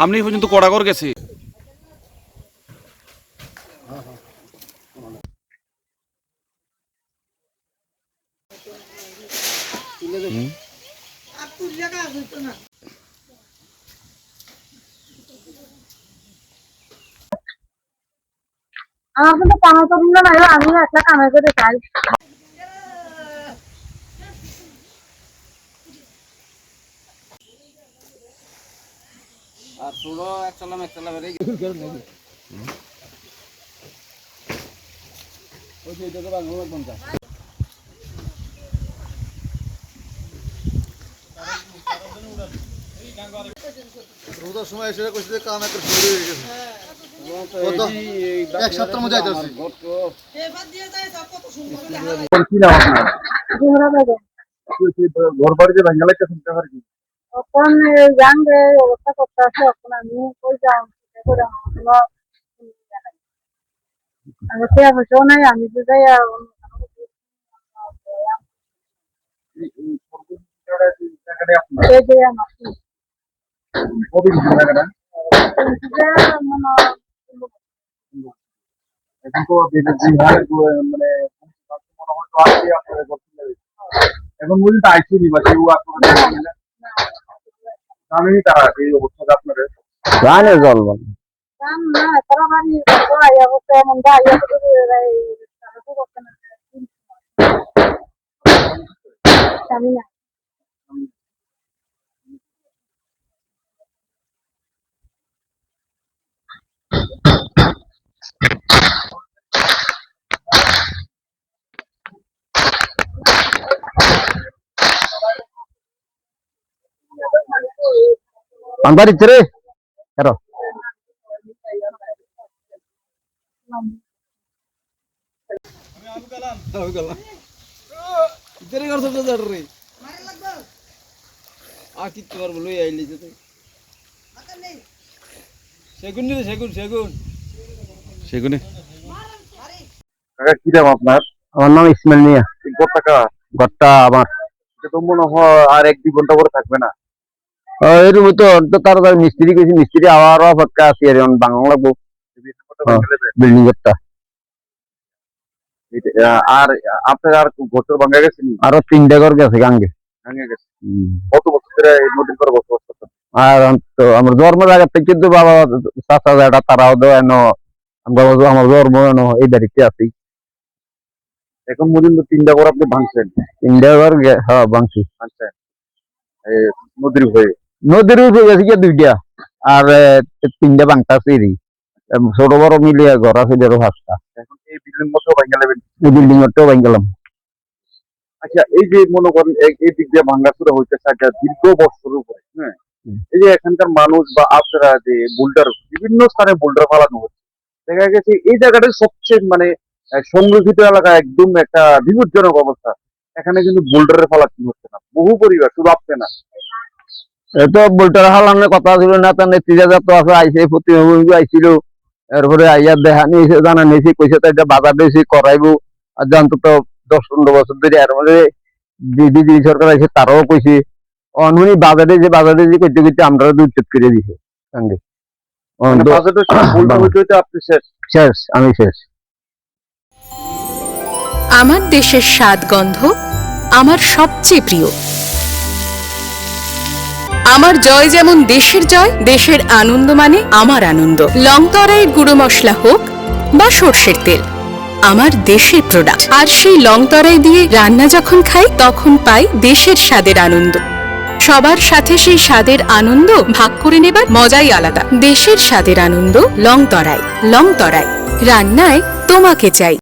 আমি পর্যন্ত কড়াগড় গেছি। আমার কিন্তু কামে করুন না, আমি একটা কামে করে খাই। আর ছোড়ো একচালা বেড়ে ওই যে এটাকে বাংলা কোনটা রোদার সময় এসে কইছে যে কাম একটা শুরু হয়ে গেছে। কত এক সপ্তাহের মধ্যে আইতাছে। এবার দিয়ে যায় কত সুন্দর কি নাম আপনার? জোহরা বেগম। ঘর বাড়ি যে ভাঙা লাগছে শুনতে পারি। এখন জানবে অবস্থা করতে আছে, এখন আমি কই যাও করে আমি সে অবশ্য নাই, আমি তো যাই এখন পর্যন্ত আইসিনি বা কেউ আমি তারা এই অবস্থাটা আপনাদের গানে জল বল না তারা বাড়ি অবস্থা এমন দাঁড়িয়ে জানি না। अंदर इतरे करो इतरे कर सकते जड़ रे आ कितने बार बोलो ये आइले जते सेगुन नहीं सेगुन सेगुन সেগুনে কাকা কি নাম আপনার? আমার নাম ইসমাইল মিয়া কত টাকা গট্টা আমার এটা তো মনে হয় আর 1-2 ঘন্টা পরে থাকবে না। এরকম তো তাড়াতাড়ি মিস্ত্রি কইছি মিস্ত্রি আবার অপেক্ষা আছে আর বাংলা লাগবো বিল্ডিং একটা আর আপনার আর বছর ভাঙা গেছে আরো 3টা ঘর গেছে গাঙ্গে ভাঙা গেছে কত বছর ধরে এই নদীর পর বসবাস করতেন? আর তো আমার জন্ম জায়গা থেকে কিন্তু বাবা চাচা জায়গাটা তারাও দেয় আমার জন্ম এই বাড়িতে আছি এখন পর্যন্ত 3টা ঘর আপনি ভাঙছেন? 3টা ঘর হ্যাঁ ভাঙছি আচ্ছা নদীর হয়ে নদীর উপরে গেছে কি 2টা আর 3টা ভাঙতাছি ছোট বড় মিলিয়ে ঘর আছে 5টা এখন এই বিল্ডিং মতো ভাঙা নেবেন? এই বিল্ডিং টাও ভাঙ গেলাম। আচ্ছা এই যে মনে করেন এই দিক দিয়ে ভাঙা শুরু হইতেছে একটা দীর্ঘ বছর উপরে, হ্যাঁ এই যে এখানকার মানুষ বা আপনারা যে বোল্ডার বিভিন্ন স্থানে বোল্ডার ফালানো হচ্ছে, দেখা গেছে এই জায়গাটা সবচেয়ে মানে সংরক্ষিত এলাকা, একদম একটা বিপজ্জনক অবস্থা। এখানে কিন্তু বোল্ডারের ফালানো হচ্ছে না, বহু পরিবার শুধু আপনি না। এতো বোল্টার হালানোর কথা ছিল না, তার নেতৃত্বে তো আছে আইসে প্রতিমন্ত্রী আইছিল, এরপরে আইয়া দেখা নিয়েছে জানা নিয়েছে কইছে তো এটা বাধা দিয়েছে করাইবো আর অন্তত 10-15 বছর ধরে এর মধ্যে দিদি সরকার আছে তারাও কইছে অনুনি বাজারে যে করতে করতে আমরা দুচ্ছেদ করে দিছে সঙ্গে আপনি শেষ শেষ আমি শেষ। আমার দেশের স্বাদ গন্ধ আমার সবচেয়ে প্রিয়। আমার জয় যেমন দেশের জয়, দেশের আনন্দ মানে আমার আনন্দ। লংতরাইয়ের গুঁড়ো মশলা হোক বা সর্ষের তেল, আমার দেশের প্রোডাক্ট। আর সেই লংতরাই দিয়ে রান্না যখন খাই তখন পাই দেশের স্বাদের আনন্দ। সবার সাথে সেই স্বাদের আনন্দ ভাগ করে নেবার মজাই আলাদা। দেশের স্বাদের আনন্দ লংতরাই। লংতরাই রান্নায় তোমাকে চাই।